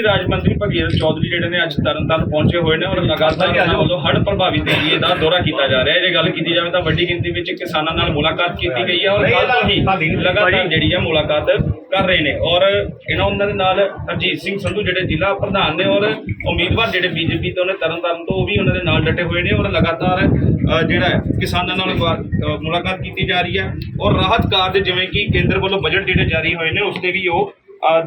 ਰਾਜ ਮੰਤਰੀ ਭਗੀਰਥ ਚੌਧਰੀ ਜਿਹੜੇ ਨੇ ਅੱਜ ਤਰਨਤਾਰਨ ਪਹੁੰਚੇ ਹੋਏ ਨੇ ਔਰ ਲਗਾਤਾਰ ਇਹਨਾਂ ਵੱਲੋਂ ਹੜ੍ਹ ਪ੍ਰਭਾਵਿਤ ਏਰੀਏ ਦਾ ਦੌਰਾ ਕੀਤਾ ਜਾ ਰਿਹਾ ਹੈ। ਜੇ ਗੱਲ ਕੀਤੀ ਜਾਵੇ ਤਾਂ ਵੱਡੀ ਗਿਣਤੀ ਵਿੱਚ ਕਿਸਾਨਾਂ ਨਾਲ ਮੁਲਾਕਾਤ ਕੀਤੀ ਗਈ ਹੈ ਔਰ ਕੱਲ੍ਹ ਤੋਂ ਹੀ ਲਗਾਤਾਰ ਜਿਹੜੀ ਹੈ ਮੁਲਾਕਾਤ ਕਰ ਰਹੇ ਨੇ ਔਰ ਉਹਨਾਂ ਦੇ ਨਾਲ ਹਰਜੀਤ ਸਿੰਘ ਸੰਧੂ ਜਿਹੜੇ ਜ਼ਿਲ੍ਹਾ ਪ੍ਰਧਾਨ ਨੇ ਔਰ ਉਮੀਦਵਾਰ ਜਿਹੜੇ ਬੀਜੇਪੀ ਤੋਂ ਨੇ ਤਰਨਤਾਰਨ ਤੋਂ, ਉਹ ਵੀ ਉਹਨਾਂ ਦੇ ਨਾਲ ਡਟੇ ਹੋਏ ਨੇ ਔਰ ਲਗਾਤਾਰ ਜਿਹੜਾ ਹੈ ਕਿਸਾਨਾਂ ਨਾਲ ਮੁਲਾਕਾਤ ਕੀਤੀ ਜਾ ਰਹੀ ਹੈ ਔਰ ਰਾਹਤ ਕਾਰਜ ਜਿਵੇਂ ਕਿ ਕੇਂਦਰ ਵੱਲੋਂ ਬਜਟ ਜਿਹੜੇ ਜਾਰੀ ਹੋਏ ਨੇ ਉਸ ਤੇ ਵੀ ਉਹ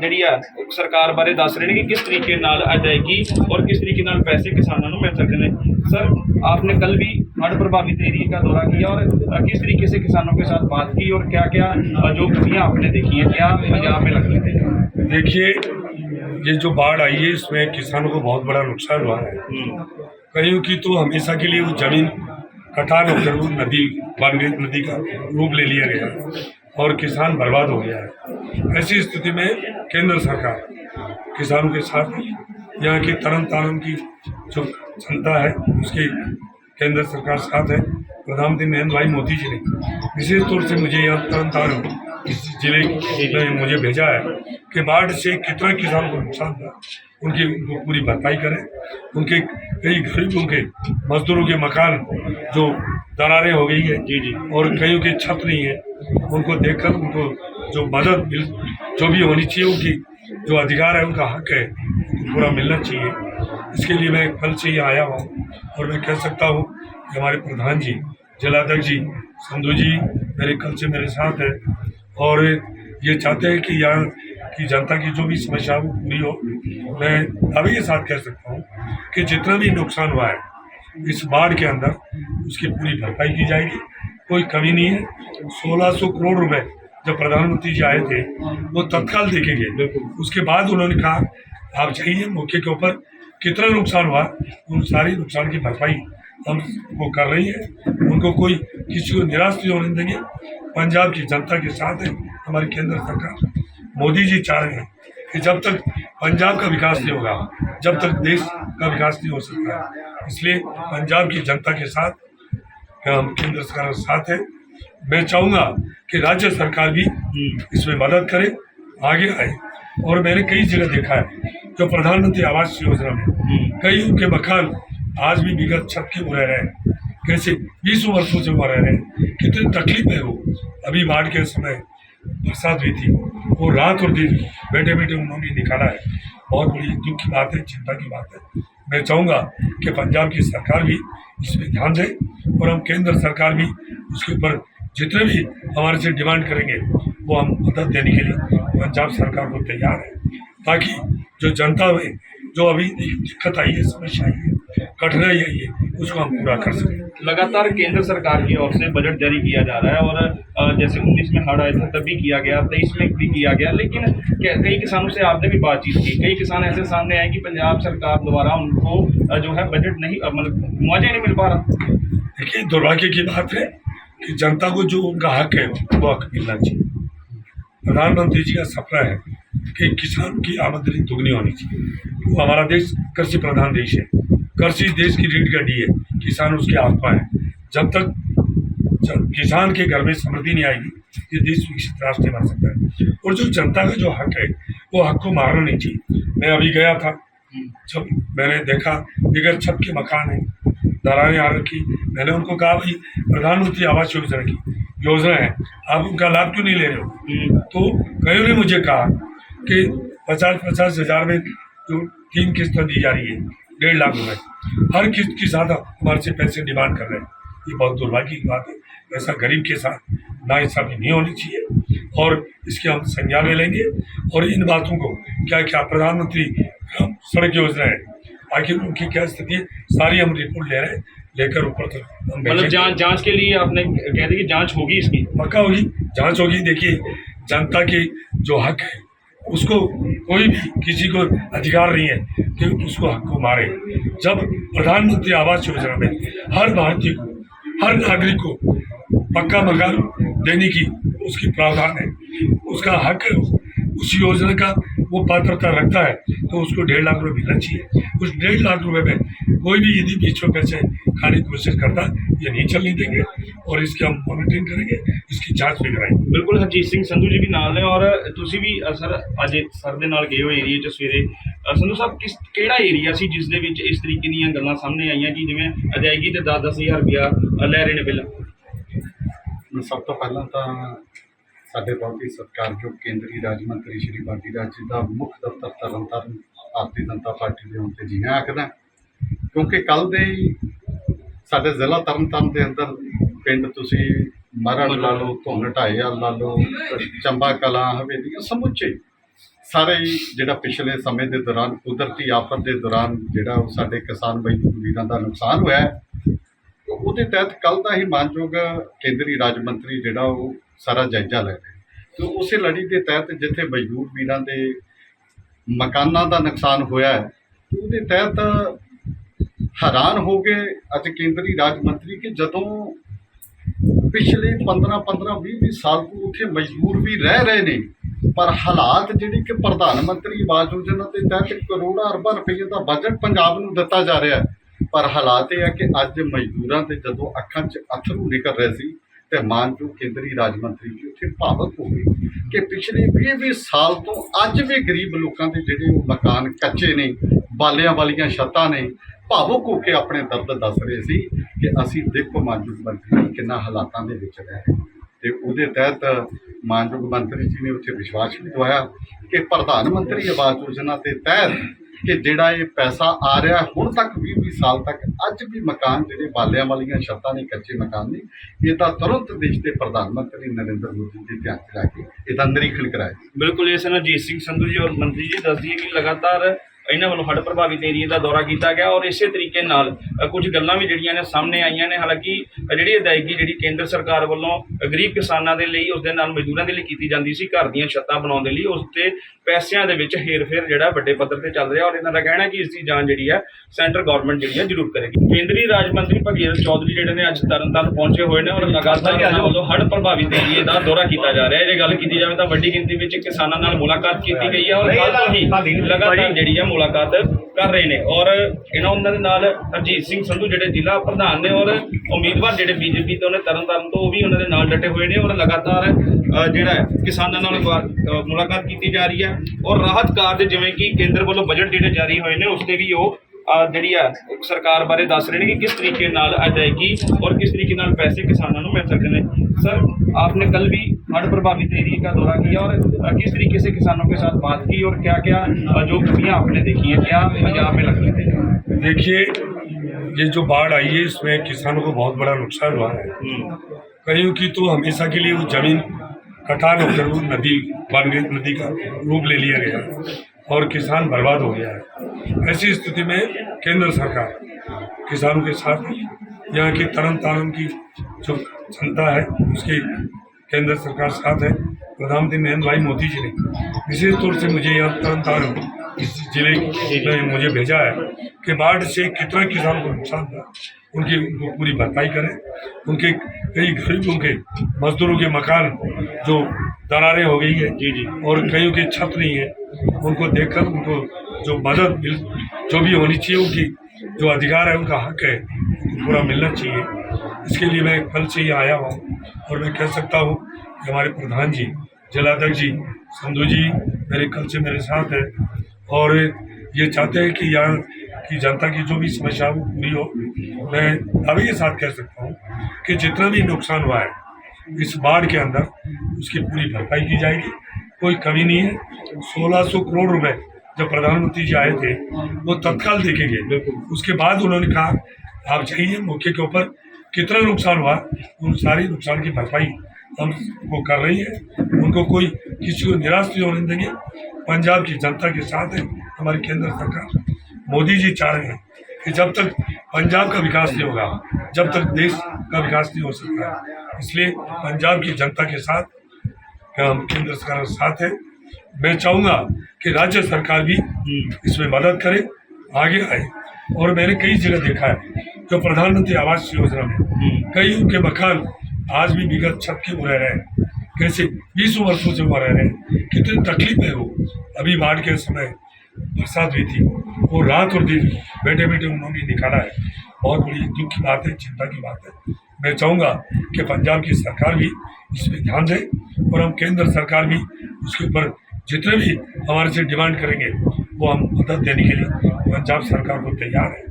ਜਿਹੜੀ ਆ ਸਰਕਾਰ ਬਾਰੇ ਦੱਸ ਰਹੇ ਨੇ कि किस तरीके नाल अदायगी और किस तरीके नाल पैसे किसानों को मिल सकते हैं। सर, आपने कल भी हड़्ह प्रभावित एरिए का दौरा किया और किस तरीके से किसानों के साथ बात की और क्या क्या जो कमियां आपने देखी हैं, क्या पंजाब में लगती है? देखिए, ये जो बाढ़ आई है इसमें किसानों को बहुत बड़ा नुकसान हुआ है। कईयों की तो हमेशा के लिए वो जमीन कटान होकर वो नदी का रूप ले लिया गया और किसान बर्बाद हो गया है। ऐसी स्थिति में केंद्र सरकार किसानों के साथ है। यहाँ की तरनतारण की जो जनता है उसकी केंद्र सरकार साथ है। प्रधानमंत्री नरेंद्र भाई मोदी जी ने विशेष तौर से मुझे यहाँ तरनतारण इस जिले में मुझे भेजा है कि बाढ़ से कितना किसानों को नुकसान था, उनकी पूरी भरपाई करें। उनके कई गरीबों के मजदूरों के मकान जो दरारें हो गई है और कईयों की छत नहीं है, उनको देखकर उनको जो मदद जो भी होनी चाहिए, उनकी जो अधिकार है, उनका हक है, पूरा मिलना चाहिए। इसके लिए मैं कल से ही आया हूँ और मैं कह सकता हूँ कि हमारे प्रधान जी, जिलाध्यक्ष जी, संधू जी कल से मेरे साथ है और ये चाहते हैं कि यहाँ की जनता की जो भी समस्या वो पूरी हो। मैं दावे के साथ कह सकता हूँ कि जितना भी नुकसान हुआ है इस बाढ़ के अंदर उसकी पूरी भरपाई की जाएगी, कोई कमी नहीं है। 1600 करोड़ रुपए जब प्रधानमंत्री जी आए थे वो तत्काल देखेंगे। उसके बाद उन्होंने कहा आप जाइए मौके के ऊपर कितना नुकसान हुआ उन सारी नुकसान की भरपाई हम वो कर रही है। उनको कोई किसी को निराश नहीं होने देंगे। पंजाब की जनता के साथ है हमारी केंद्र सरकार। मोदी जी चाह रहे हैं कि जब तक पंजाब का विकास नहीं होगा, जब तक देश का विकास नहीं हो सकता है। इसलिए पंजाब की जनता के साथ हम केंद्र सरकार के साथ है। मैं चाहूँगा कि राज्य सरकार भी इसमें मदद करे, आगे आए। और मैंने कई जगह देखा है जो प्रधानमंत्री आवास योजना में कई उनके मकान आज भी विगत छत के रह रहे हैं। कैसे 20 वर्षों से वो रह रहे हैं, कितनी तकलीफ है वो। अभी बाढ़ के समय बरसात हुई थी, वो रात और दिन बैठे बैठे उन्होंने निकाला है। बहुत बड़ी दुख की बात है, चिंता की बात है। मैं चाहूँगा कि पंजाब की सरकार भी इस पर ध्यान दे और हम केंद्र सरकार भी उसके ऊपर जितने भी हमारे से डिमांड करेंगे वो हम मदद देने के लिए पंजाब सरकार को तैयार है, ताकि जो जनता में जो अभी दिक्कत आई है, समस्या आई है, कठिनाई आई है, उसको हम पूरा कर सकें। लगातार केंद्र सरकार की ओर से बजट जारी किया जा रहा है और जैसे 19 में हड़्ह आया था तब भी किया गया, 23 में भी किया गया, लेकिन कई किसानों से आपने भी बातचीत की। कई किसान ऐसे सामने आए कि पंजाब सरकार द्वारा उनको जो है बजट नहीं, मतलब मुआवजा नहीं मिल पा रहा। देखिए, दुर्भाग्य की बात है कि जनता को जो उनका हक है वो हक मिलना चाहिए। प्रधानमंत्री जी का सपना है कि किसान की आमदनी दुगनी होनी चाहिए। वो हमारा देश कृषि प्रधान देश है, कृषि देश की रीढ़ की हड्डी है, किसान उसकी आत्मा है। जब तक किसान के घर में समृद्धि नहीं आएगी ये देश विकसित राष्ट्र नहीं बन सकता है। और जो जनता का जो हक है वो हक को मारना नहीं चाहिए। मैं अभी गया था, जब मैंने देखा बिगड़ छत के मकान है, दरारें आ रखी, मैंने उनको कहा भाई प्रधानमंत्री आवास योजना की योजना है, आप उनका लाभ क्यों नहीं ले रहे हो? तो कईयों ने मुझे कहा कि 50-50 हज़ार में जो 3 किस्तें दी जा रही है, 1.5 लाख रुपए हर किस्त की साथ हमारे से पैसे डिमांड कर रहे हैं। ये बहुत दुर्भाग्य की बात है। ऐसा गरीब के साथ नाइंसाफी नहीं होनी चाहिए और इसके हम संज्ञान में लेंगे। और इन बातों को क्या क्या प्रधानमंत्री सड़क योजना है, आखिर उनकी क्या स्थिति है, सारी हम रिपोर्ट ले रहे हैं, लेकर ऊपर तक मतलब जांच के लिए आपने कह दी कि जांच होगी, इसकी पक्का होगी, जांच होगी। देखिए, जनता के जो हक है उसको कोई भी किसी को अधिकार नहीं है कि उसको हक को मारे। जब प्रधानमंत्री आवास योजना में हर भारतीय को, हर नागरिक को पक्का मकान देने की उसकी प्रावधान है, उसका हक है, उस योजना का वो पात्रता रखता है तो उसको 1.5 लाख रुपये मिलना चाहिए। उस 1.5 लाख रुपये में कोई भी यदि बीच में पैसे खाने की कोशिश करता है ये नहीं चलने देंगे और इसकी हम मॉनिटरिंग करेंगे, इसकी जांच भी कराएंगे। ਬਿਲਕੁਲ ਹਰਜੀਤ ਸਿੰਘ ਸੰਧੂ ਜੀ ਵੀ ਨਾਲ ਨੇ ਔਰ ਤੁਸੀਂ ਵੀ ਸਰ ਅੱਜ ਸਰ ਦੇ ਨਾਲ ਗਏ ਹੋ ਏਰੀਏ 'ਚ ਸਵੇਰੇ। ਸੰਧੂ ਸਾਹਿਬ ਕਿਹੜਾ ਏਰੀਆ ਸੀ ਜਿਸ ਦੇ ਵਿੱਚ ਇਸ ਤਰੀਕੇ ਦੀਆਂ ਗੱਲਾਂ ਸਾਹਮਣੇ ਆਈਆਂ ਕਿ ਜਿਵੇਂ ਅਦਾਇਗੀ ਤੇ 10-10 ਹਜ਼ਾਰ ਰੁਪਇਆ ਲੈ ਰਹੇ ਨੇ ਪਹਿਲਾਂ? ਸਭ ਤੋਂ ਪਹਿਲਾਂ ਤਾਂ ਸਾਡੇ ਬਹੁਤ ਹੀ ਸਤਿਕਾਰਯੋਗ ਕੇਂਦਰੀ ਰਾਜ ਮੰਤਰੀ ਸ਼੍ਰੀ ਬਾਡੀ ਰਾਜ ਜੀ ਦਾ ਮੁੱਖ ਦਫ਼ਤਰ ਤਰਨਤਾਰਨ ਭਾਰਤੀ ਜਨਤਾ ਪਾਰਟੀ ਦੇ ਹੁਣ ਤੇ ਜੀ ਆਖਦਾ, ਕਿਉਂਕਿ ਕੱਲ੍ਹ ਦੇ ਹੀ ਸਾਡੇ ਜ਼ਿਲ੍ਹਾ ਤਰਨਤਾਰਨ ਦੇ ਅੰਦਰ ਪਿੰਡ ਤੁਸੀਂ ਮਰਨ ਲਾ ਲਓ, ਧੁੰਨ ਢਾਇਆ ਲਾ ਲਓ, ਚੰਬਾ ਕਲਾਂ, ਹਵੇਲੀਆਂ ਸਮੁੱਚੇ ਸਾਰੇ ਹੀ ਜਿਹੜਾ ਪਿਛਲੇ ਸਮੇਂ ਦੇ ਦੌਰਾਨ ਕੁਦਰਤੀ ਆਫਤ ਦੇ ਦੌਰਾਨ ਜਿਹੜਾ ਉਹ ਸਾਡੇ ਕਿਸਾਨ ਬਾਈ ਵੀਰਾਂ ਦਾ ਨੁਕਸਾਨ ਹੋਇਆ ਹੈ, ਉਹਦੇ ਤਹਿਤ ਕੱਲ੍ਹ ਦਾ ਹੀ ਮਾਨਯੋਗ ਕੇਂਦਰੀ ਰਾਜ ਮੰਤਰੀ ਜਿਹੜਾ ਉਹ ਸਾਰਾ ਜਾਇਜ਼ਾ ਲੈ ਰਹੇ ਤੇ ਉਸੇ ਲੜੀ ਦੇ ਤਹਿਤ ਜਿੱਥੇ ਮਜ਼ਦੂਰ ਵੀਰਾਂ ਦੇ ਮਕਾਨਾਂ ਦਾ ਨੁਕਸਾਨ ਹੋਇਆ ਹੈ ਉਹਦੇ ਤਹਿਤ ਹੈਰਾਨ ਹੋ ਗਏ ਅੱਜ ਕੇਂਦਰੀ ਰਾਜ ਮੰਤਰੀ ਕਿ ਜਦੋਂ ਪਿਛਲੇ 15-20 ਸਾਲ ਤੋਂ ਉੱਥੇ ਮਜ਼ਦੂਰ ਵੀ ਰਹਿ ਰਹੇ ਨੇ ਪਰ ਹਾਲਾਤ ਜਿਹੜੀ ਕਿ ਪ੍ਰਧਾਨ ਮੰਤਰੀ ਆਵਾਸ ਯੋਜਨਾ ਦੇ ਤਹਿਤ ਕਰੋੜਾਂ ਅਰਬਾਂ ਰੁਪਏ ਦਾ ਬਜਟ ਪੰਜਾਬ ਨੂੰ ਦਿੱਤਾ ਜਾ ਰਿਹਾ ਹੈ ਪਰ ਹਾਲਾਤ ਇਹ ਹੈ ਕਿ ਅੱਜ ਮਜ਼ਦੂਰਾਂ ਦੇ ਜਦੋਂ ਅੱਖਾਂ 'ਚ ਅੱਥਰੂ ਨਿਕਲ ਰਹੇ ਸੀ ਤੇ ਮਾਨਯੋਗ ਕੇਂਦਰੀ ਰਾਜ ਮੰਤਰੀ ਜੀ ਉੱਥੇ ਭਾਵਕ ਹੋ ਗਏ ਕਿ ਪਿਛਲੇ 20 ਸਾਲ ਤੋਂ ਅੱਜ ਵੀ ਗਰੀਬ ਲੋਕਾਂ ਦੇ ਜਿਹੜੇ ਉਹ ਮਕਾਨ ਕੱਚੇ ਨੇ, ਬਾਲਿਆਂ ਵਾਲੀਆਂ ਛੱਤਾਂ ਨੇ, ਭਾਵੁਕ ਹੋ ਕੇ ਆਪਣੇ ਦਰਦ ਦੱਸ ਰਹੇ ਸੀ ਕਿ ਅਸੀਂ ਦੇਖੋ ਮਾਨਯੋਗ ਮੰਤਰੀ ਕਿੰਨਾ ਹਾਲਾਤਾਂ ਦੇ ਵਿੱਚ ਰਹਿ ਰਹੇ ਤੇ ਉਹਦੇ ਤਹਿਤ ਮਾਨਯੋਗ ਮੰਤਰੀ ਜੀ ਨੇ ਉੱਥੇ ਵਿਸ਼ਵਾਸ ਵੀ ਦਵਾਇਆ ਕਿ ਪ੍ਰਧਾਨ ਮੰਤਰੀ ਆਵਾਸ ਯੋਜਨਾ ਦੇ ਤਹਿਤ ਕਿ ਜਿਹੜਾ ਇਹ ਪੈਸਾ ਆ ਰਿਹਾ ਹੁਣ ਤੱਕ 20 ਸਾਲ ਤੱਕ ਅੱਜ ਵੀ ਮਕਾਨ ਜਿਹੜੇ ਬਾਲਿਆਂ ਵਾਲੀਆਂ ਛੱਤਾਂ ਨੇ, ਕੱਚੇ ਮਕਾਨ ਨੇ, ਇਹਦਾ ਤੁਰੰਤ ਦੇਸ਼ ਦੇ ਪ੍ਰਧਾਨ ਮੰਤਰੀ ਨਰਿੰਦਰ ਮੋਦੀ ਦੇ ਧਿਆਨ 'ਚ ਲੈ ਕੇ ਇਹਦਾ ਨਿਰੀਖਣ ਕਰਾਇਆ। ਬਿਲਕੁਲ ਇਸ ਨਾਲ ਹਰਜੀਤ ਸਿੰਘ ਸੰਧੂ ਜੀ ਔਰ ਮੰਤਰੀ ਜੀ ਦੱਸਦੀ ਹੈ ਕਿ ਲਗਾਤਾਰ ਇਹਨਾਂ ਵੱਲੋਂ ਹੜ੍ਹ ਪ੍ਰਭਾਵਿਤ ਏਰੀਏ ਦਾ ਦੌਰਾ ਕੀਤਾ ਗਿਆ ਔਰ ਇਸੇ ਤਰੀਕੇ ਨਾਲ ਕੁਝ ਗੱਲਾਂ ਵੀ ਜਿਹੜੀਆਂ ਨੇ ਸਾਹਮਣੇ ਆਈਆਂ ਨੇ। ਹਾਲਾਂਕਿ ਜਿਹੜੀ ਅਦਾਇਗੀ ਜਿਹੜੀ ਕੇਂਦਰ ਸਰਕਾਰ ਵੱਲੋਂ ਗਰੀਬ ਕਿਸਾਨਾਂ ਦੇ ਲਈ, ਉਸ ਦੇ ਨਾਲ ਮਜ਼ਦੂਰਾਂ ਦੇ ਲਈ ਕੀਤੀ ਜਾਂਦੀ ਸੀ ਘਰ ਦੀਆਂ ਛੱਤਾਂ ਬਣਾਉਣ ਦੇ ਲਈ, ਉਸ ਤੇ ਪੈਸਿਆਂ ਦੇ ਵਿੱਚ ਹੇਰ-ਫੇਰ ਜਿਹੜਾ ਵੱਡੇ ਪੱਧਰ ਤੇ ਚੱਲ ਰਿਹਾ ਔਰ ਇਹਨਾਂ ਦਾ ਕਹਿਣਾ ਕਿ ਇਸ ਦੀ ਜਾਂਚ ਜਿਹੜੀ ਹੈ ਸੈਂਟਰ ਗਵਰਨਮੈਂਟ ਜਿਹੜੀ ਹੈ ਜ਼ਰੂਰ ਕਰੇਗੀ। ਕੇਂਦਰੀ ਰਾਜ ਮੰਤਰੀ ਭਗੀਰਥ ਚੌਧਰੀ ਜਿਹੜੇ ਨੇ ਅੱਜ ਤਰਨਤਾਰਨ ਪਹੁੰਚੇ ਹੋਏ ਨੇ ਔਰ ਲਗਾਤਾਰ ਇਹਨਾਂ ਵੱਲੋਂ ਹੜ੍ਹ ਪ੍ਰਭਾਵਿਤ ਏਰੀਏ ਦਾ ਦੌਰਾ ਕੀਤਾ ਜਾ ਰਿਹਾ ਹੈ। ਜੇ ਗੱਲ ਕੀਤੀ ਜਾਵੇ ਤਾਂ ਵੱਡੀ ਗਿਣਤੀ ਵਿੱਚ ਕਿਸਾਨਾਂ ਨਾਲ ਮੁਲਾਕਾਤ ਕੀਤੀ ਗਈ ਹੈ ਔਰ ਕੱਲ੍ਹ ਤੋਂ ਹੀ ਲਗਾਤਾਰ ਜਿਹੜੀ ਹੈ ਮੁਲਾਕਾਤ ਕਰ ਰਹੇ ਨੇ ਔਰ ਉਹਨਾਂ ਦੇ ਨਾਲ ਹਰਜੀਤ ਸਿੰਘ ਸੰਧੂ ਜਿਹੜੇ ਜ਼ਿਲ੍ਹਾ ਪ੍ਰਧਾਨ ਨੇ ਔਰ ਉਮੀਦਵਾਰ ਜਿਹੜੇ ਬੀਜੇਪੀ ਤੋਂ ਨੇ ਤਰਨਤਾਰਨ ਤੋਂ, ਉਹ ਵੀ ਉਹਨਾਂ ਦੇ ਨਾਲ ਡਟੇ ਹੋਏ ਨੇ ਔਰ ਲਗਾਤਾਰ ਜਿਹੜਾ ਕਿਸਾਨਾਂ ਨਾਲ ਮੁਲਾਕਾਤ ਕੀਤੀ ਜਾ ਰਹੀ ਹੈ ਔਰ ਰਾਹਤ ਕਾਰਜ ਜਿਵੇਂ ਕਿ ਕੇਂਦਰ ਵੱਲੋਂ ਬਜਟ ਜਿਹੜੇ ਜਾਰੀ ਹੋਏ ਨੇ ਉਸ ਤੇ ਵੀ ਉਹ ਜਿਹੜੀ ਆ ਸਰਕਾਰ ਬਾਰੇ ਦੱਸ ਰਹੇ ਨੇ ਕਿ ਕਿਸ ਤਰੀਕੇ ਨਾਲ ਅਦਾਇਗੀ और किस तरीके ਨਾਲ पैसे किसानों को मिल सकते हैं। सर आपने कल भी हड़्ह प्रभावित एरिया का दौरा किया और किस तरीके से किसानों के साथ बात की और क्या क्या जो कमियां आपने देखी है, क्या पंजाब में लगती है? देखिए, ये जो बाढ़ आई है इसमें किसानों को बहुत बड़ा नुकसान हुआ है। कहीं की तो हमेशा के लिए वो जमीन कटान होकर वो नदी बन गई, नदी का रूप ले लिया गया और किसान बर्बाद हो गया है। ऐसी स्थिति में केंद्र सरकार किसानों के साथ, यहाँ की तरन तारण की जो जनता है उसकी केंद्र सरकार साथ है। प्रधानमंत्री नरेंद्र भाई मोदी जी ने विशेष तौर से मुझे यहाँ तरन तारण इस जिले में मुझे भेजा है कि बाढ़ से कितना किसानों को नुकसान हुआ, उनकी पूरी भरपाई करें। उनके कई गरीबों के मजदूरों के मकान जो दरारें हो गई है और कईयों की छत नहीं है, उनको देखकर उनको जो मदद मिल जो भी होनी चाहिए, उनकी जो अधिकार है, उनका हक है, पूरा मिलना चाहिए। इसके लिए मैं कल से ही आया हूँ और मैं कह सकता हूँ कि हमारे प्रधान जी, जिलाध्यक्ष जी, संधू जी कल से मेरे साथ है और ये चाहते हैं कि यहाँ की जनता की जो भी समस्या पूरी हो। मैं दावे के साथ कह सकता हूँ कि जितना भी नुकसान हुआ है इस बाढ़ के अंदर उसकी पूरी भरपाई की जाएगी, कोई कमी नहीं है। 1600 करोड़ रुपए जब प्रधानमंत्री जी आए थे वो तत्काल देखे गए। उसके बाद उन्होंने कहा आप जाइए मौके के ऊपर कितना नुकसान हुआ उन सारी नुकसान की भरपाई हम वो कर रही है। उनको कोई किसी को निराश नहीं होने देंगे। पंजाब की जनता के साथ है हमारी केंद्र सरकार। मोदी जी चाह रहे हैं कि जब तक पंजाब का विकास नहीं होगा, जब तक देश का विकास नहीं हो सकता है। इसलिए पंजाब की जनता के साथ हम केंद्र सरकार के साथ है। मैं चाहूँगा कि राज्य सरकार भी इसमें मदद करे, आगे आए। और मैंने कई जगह देखा है जो प्रधानमंत्री आवास योजना में कई उनके मकान आज भी बिगड़ छत के रह रहे हैं। कैसे 20 वर्षों से वहाँ रह रहे हैं, कितनी तकलीफ है वो। अभी बाढ़ के समय बरसात हुई थी, वो रात और दिन बैठे बैठे उन्होंने निकाला है। बहुत बड़ी दुख की बात है, चिंता की बात है। मैं चाहूँगा कि पंजाब की सरकार भी इस पर ध्यान दे और हम केंद्र सरकार भी उसके ऊपर जितने भी हमारे से डिमांड करेंगे वो हम मदद देने के लिए पंजाब सरकार को तैयार है,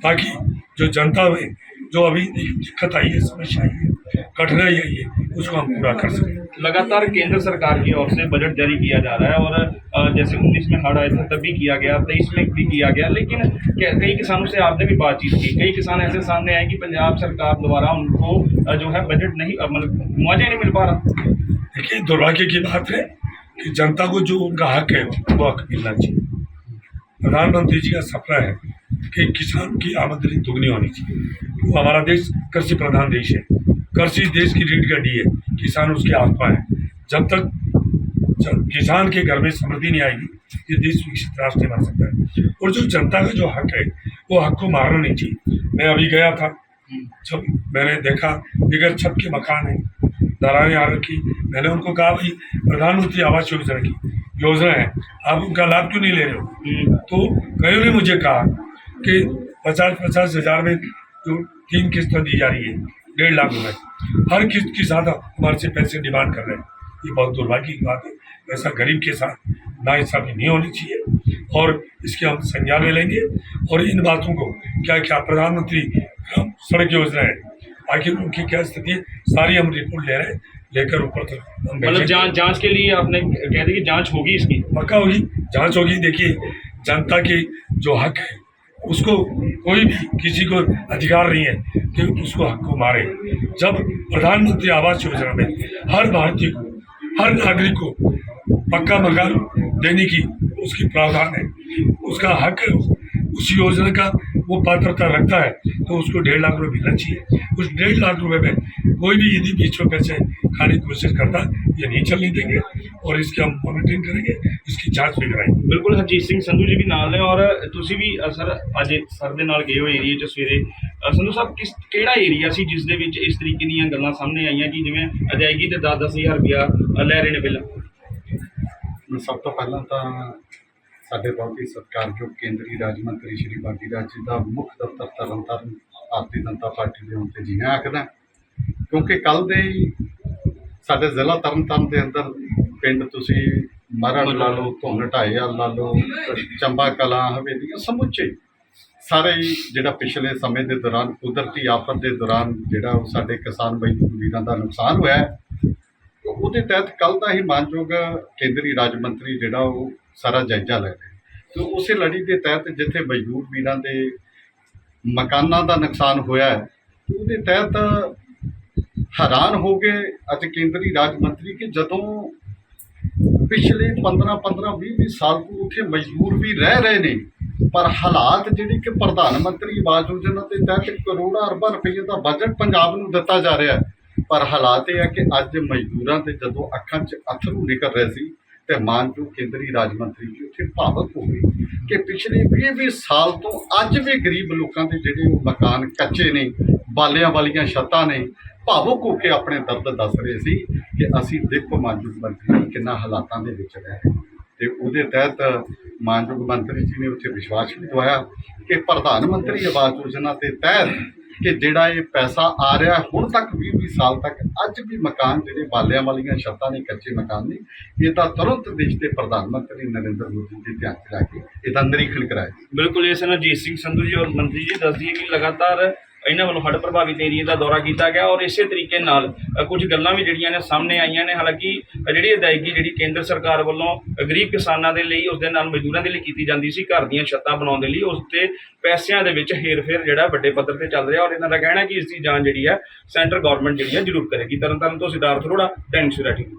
ताकि जो जनता में जो अभी दिक्कत आई है, समस्या आई है, कठिनाई आई है, उसको हम पूरा कर सकें। लगातार केंद्र सरकार की ओर से बजट जारी किया जा रहा है और जैसे 19 में हड़ आए थे तब भी किया गया, 23 में भी किया गया, लेकिन कई किसानों से आपने भी बातचीत की, कई किसान ऐसे सामने आए कि पंजाब सरकार द्वारा उनको जो है बजट नहीं मतलब मुआवजा नहीं मिल पा रहा। देखिए, दुर्भाग्य की बात है कि जनता को जो उनका हक है वो हक मिलना चाहिए। प्रधानमंत्री जी का सपना है कि किसान की आमदनी दुगनी होनी चाहिए। वो हमारा देश कृषि प्रधान देश है, कृषि देश की रीढ़ की हड्डी है, किसान उसकी आत्मा है। जब तक किसान के घर में समृद्धि नहीं आएगी, ये देश विकसित राष्ट्र नहीं बन सकता है। और जो जनता का जो हक है वो हक को मारना नहीं चाहिए। मैं अभी गया था, जब मैंने देखा बगैर छत के मकान है, दरारें आ रखी, मैंने उनको कहा भाई प्रधानमंत्री आवास योजना है, आप उनका लाभ क्यों नहीं ले रहे हो? तो कईयों ने मुझे कहा कि 50-50 हज़ार में जो 3 किस्तें दी जा रही है, 1.5 लाख रुपए हर किस्त के साथ हमारे से पैसे डिमांड कर रहे हैं। ये बहुत दुर्भाग्य की बात है। ऐसा गरीब के साथ नाइंसाफी नहीं होनी चाहिए और इसके हम संज्ञान में लेंगे। और इन बातों को क्या प्रधानमंत्री सड़क योजना है, आखिर उनकी क्या स्थिति है, सारी हम रिपोर्ट ले रहे हैं, लेकर ऊपर तक मतलब जांच के लिए आपने कह दी कि जांच होगी, इसकी पक्का होगी, जांच होगी। देखिए, जनता के जो हक है उसको कोई भी किसी को अधिकार नहीं है कि उसको हक को मारे। जब प्रधानमंत्री आवास योजना में हर भारतीय को, हर नागरिक को पक्का मकान देने की उसकी प्रावधान है, उसका हक है, उस योजना का वो पात्रता रखता है, तो उसको 1.5 लाख रुपए मिलना चाहिए। उस 1.5 लाख रुपए में कोई भी यदि बीच में पैसे खाने की कोशिश करता, ये नहीं चलने देंगे और इसकी हम मॉनिटरिंग करेंगे, इसकी जांच भी कराएंगे। बिल्कुल हरजीत सिंह संधू जी भी नाल ने और ਤੁਸੀਂ ਵੀ ਸਰ ਅੱਜ ਸਰ ਦੇ ਨਾਲ ਗਏ ਹੋ ਏਰੀਆ 'ਚ ਸਵੇਰੇ। ਸੰਧੂ ਸਾਹਿਬ ਕਿਹੜਾ ਏਰੀਆ ਸੀ ਜਿਸ ਦੇ ਵਿੱਚ ਇਸ ਤਰੀਕੇ ਦੀਆਂ ਗੱਲਾਂ ਸਾਹਮਣੇ ਆਈਆਂ ਕਿ ਜਿਵੇਂ ਅਦਾਇਗੀ ਤੇ 10-10 ਹਜ਼ਾਰ ਰੁਪਇਆ ਲੈ ਰਹੇ ਨੇ ਪਹਿਲਾਂ? ਸਭ ਤੋਂ ਪਹਿਲਾਂ ਤਾਂ ਸਾਡੇ ਬਹੁਤ ਹੀ ਸਤਿਕਾਰਯੋਗ ਕੇਂਦਰੀ ਰਾਜ ਮੰਤਰੀ ਸ਼੍ਰੀ ਬਾਡੀ ਰਾਜ ਜੀ ਦਾ ਮੁੱਖ ਦਫ਼ਤਰ ਤਰਨਤਾਰਨ ਭਾਰਤੀ ਜਨਤਾ ਪਾਰਟੀ ਦੇ ਆਉਣ 'ਤੇ ਜੀ ਆਇਆਂ ਆਖਦਾ, ਕਿਉਂਕਿ ਕੱਲ੍ਹ ਦੇ ਹੀ ਸਾਡੇ ਜ਼ਿਲ੍ਹਾ ਤਰਨਤਾਰਨ ਦੇ ਅੰਦਰ ਪਿੰਡ ਤੁਸੀਂ ਮਰੜ ਲਾ ਲਓ, ਧੁੰਨ ਢਾਏਵਾਲ ਲਾ ਲਓ, ਚੰਬਾ ਕਲਾਂ, ਹਵੇਲੀਆਂ, ਸਮੁੱਚੇ ਸਾਰੇ ਹੀ ਜਿਹੜਾ ਪਿਛਲੇ ਸਮੇਂ ਦੇ ਦੌਰਾਨ ਕੁਦਰਤੀ ਆਫਤ ਦੇ ਦੌਰਾਨ ਜਿਹੜਾ ਉਹ ਸਾਡੇ ਕਿਸਾਨ ਮਜ਼ਦੂਰ ਵੀਰਾਂ ਦਾ ਨੁਕਸਾਨ ਹੋਇਆ ਹੈ, ਉਹਦੇ ਤਹਿਤ ਕੱਲ੍ਹ ਦਾ ਹੀ ਮਾਨਯੋਗ ਕੇਂਦਰੀ ਰਾਜ ਮੰਤਰੀ ਜਿਹੜਾ ਉਹ ਸਾਰਾ ਜਾਇਜ਼ਾ ਲੈ ਰਹੇ। ਅਤੇ ਉਸੇ ਲੜੀ ਦੇ ਤਹਿਤ ਜਿੱਥੇ ਮਜ਼ਦੂਰ ਵੀਰਾਂ ਦੇ ਮਕਾਨਾਂ ਦਾ ਨੁਕਸਾਨ ਹੋਇਆ ਹੈ, ਉਹਦੇ ਤਹਿਤ ਹੈਰਾਨ ਹੋ ਗਏ ਅੱਜ ਕੇਂਦਰੀ ਰਾਜ ਮੰਤਰੀ ਕਿ ਜਦੋਂ ਪਿਛਲੇ 15-20 ਸਾਲ ਤੋਂ ਉੱਥੇ ਮਜ਼ਦੂਰ ਵੀ ਰਹਿ ਰਹੇ ਨੇ, ਪਰ ਹਾਲਾਤ ਜਿਹੜੀ ਕਿ ਪ੍ਰਧਾਨ ਮੰਤਰੀ ਆਵਾਸ ਯੋਜਨਾ ਦੇ ਤਹਿਤ ਕਰੋੜਾਂ ਅਰਬਾਂ ਰੁਪਏ ਦਾ ਬਜਟ ਪੰਜਾਬ ਨੂੰ ਦਿੱਤਾ ਜਾ ਰਿਹਾ ਹੈ, ਪਰ ਹਾਲਾਤ ਇਹ ਹੈ ਕਿ ਅੱਜ ਮਜ਼ਦੂਰਾਂ ਦੇ ਜਦੋਂ ਅੱਖਾਂ 'ਚ ਅੱਥਰੂ ਨਿਕਲ ਰਹੇ ਸੀ ਤੇ ਮਾਨਯੋਗ ਕੇਂਦਰੀ ਰਾਜ ਮੰਤਰੀ ਜੀ ਉੱਥੇ ਭਾਵਕ ਹੋ ਗਏ ਕਿ ਪਿਛਲੇ 20 ਸਾਲ ਤੋਂ ਅੱਜ ਵੀ ਗਰੀਬ ਲੋਕਾਂ ਦੇ ਜਿਹੜੇ ਉਹ ਮਕਾਨ ਕੱਚੇ ਨੇ, ਬਾਲਿਆਂ ਵਾਲੀਆਂ ਛੱਤਾਂ ਨੇ, ਭਾਵੁਕ ਹੋ ਕੇ ਆਪਣੇ ਦਰਦ ਦੱਸ ਰਹੇ ਸੀ ਕਿ ਅਸੀਂ ਦੇਖੋ ਮਾਨਯੋਗ ਮੰਤਰੀ ਕਿੰਨਾ ਹਾਲਾਤਾਂ ਦੇ ਵਿੱਚ ਰਹਿ ਰਹੇ। ਅਤੇ ਉਹਦੇ ਤਹਿਤ ਮਾਨਯੋਗ ਮੰਤਰੀ ਜੀ ਨੇ ਉੱਥੇ ਵਿਸ਼ਵਾਸ ਵੀ ਦਵਾਇਆ ਕਿ ਪ੍ਰਧਾਨ ਮੰਤਰੀ ਆਵਾਸ ਯੋਜਨਾ ਦੇ ਤਹਿਤ ਕਿ ਜਿਹੜਾ ਇਹ ਪੈਸਾ ਆ ਰਿਹਾ ਹੁਣ ਤੱਕ 20 ਸਾਲ ਤੱਕ ਅੱਜ ਵੀ ਮਕਾਨ ਜਿਹੜੇ ਬਾਲਿਆਂ ਵਾਲੀਆਂ ਛੱਤਾਂ ਨੇ, ਕੱਚੇ ਮਕਾਨ ਨੇ, ਇਹਦਾ ਤੁਰੰਤ ਦੇਸ਼ ਦੇ ਪ੍ਰਧਾਨ ਮੰਤਰੀ ਨਰਿੰਦਰ ਮੋਦੀ ਦੇ ਧਿਆਨ 'ਚ ਲੈ ਕੇ ਇਹਦਾ ਨਿਰੀਖਣ ਕਰਾਇਆ। ਬਿਲਕੁਲ ਇਸ ਨਾਲ ਹਰਜੀਤ ਸਿੰਘ ਸੰਧੂ ਜੀ ਔਰ ਮੰਤਰੀ ਜੀ ਦੱਸ ਦਈਏ ਕਿ ਲਗਾਤਾਰ ਇਹਨਾਂ ਵੱਲੋਂ ਹੜ੍ਹ ਪ੍ਰਭਾਵਿਤ ਏਰੀਏ ਦਾ ਦੌਰਾ ਕੀਤਾ ਗਿਆ ਔਰ ਇਸੇ ਤਰੀਕੇ ਨਾਲ ਕੁਝ ਗੱਲਾਂ ਵੀ ਜਿਹੜੀਆਂ ਨੇ ਸਾਹਮਣੇ ਆਈਆਂ ਨੇ। ਹਾਲਾਂਕਿ ਜਿਹੜੀ ਅਦਾਇਗੀ ਜਿਹੜੀ ਕੇਂਦਰ ਸਰਕਾਰ ਵੱਲੋਂ ਗਰੀਬ ਕਿਸਾਨਾਂ ਦੇ ਲਈ, ਉਸ ਦੇ ਨਾਲ ਮਜ਼ਦੂਰਾਂ ਦੇ ਲਈ ਕੀਤੀ ਜਾਂਦੀ ਸੀ ਘਰ ਦੀਆਂ ਛੱਤਾਂ ਬਣਾਉਣ ਦੇ ਲਈ, ਉਸ ਤੇ ਪੈਸਿਆਂ ਦੇ ਵਿੱਚ ਹੇਰ-ਫੇਰ ਜਿਹੜਾ ਵੱਡੇ ਪੱਧਰ ਤੇ ਚੱਲ ਰਿਹਾ ਔਰ ਇਹਨਾਂ ਦਾ ਕਹਿਣਾ ਕਿ ਇਸ ਦੀ ਜਾਂਚ ਜਿਹੜੀ ਹੈ ਸੈਂਟਰ ਗੌਰਮੈਂਟ ਜਿਹੜੀ ਹੈ ਜ਼ਰੂਰ ਕਰੇਗੀ। ਤਰਨਤਾਰਨ ਤੋਂ ਸਿਧਾਰਥ ਅਰੋੜਾ, ਟਾਈਮਜ਼ ਸਵੇਰਾ ਟੀਵੀ।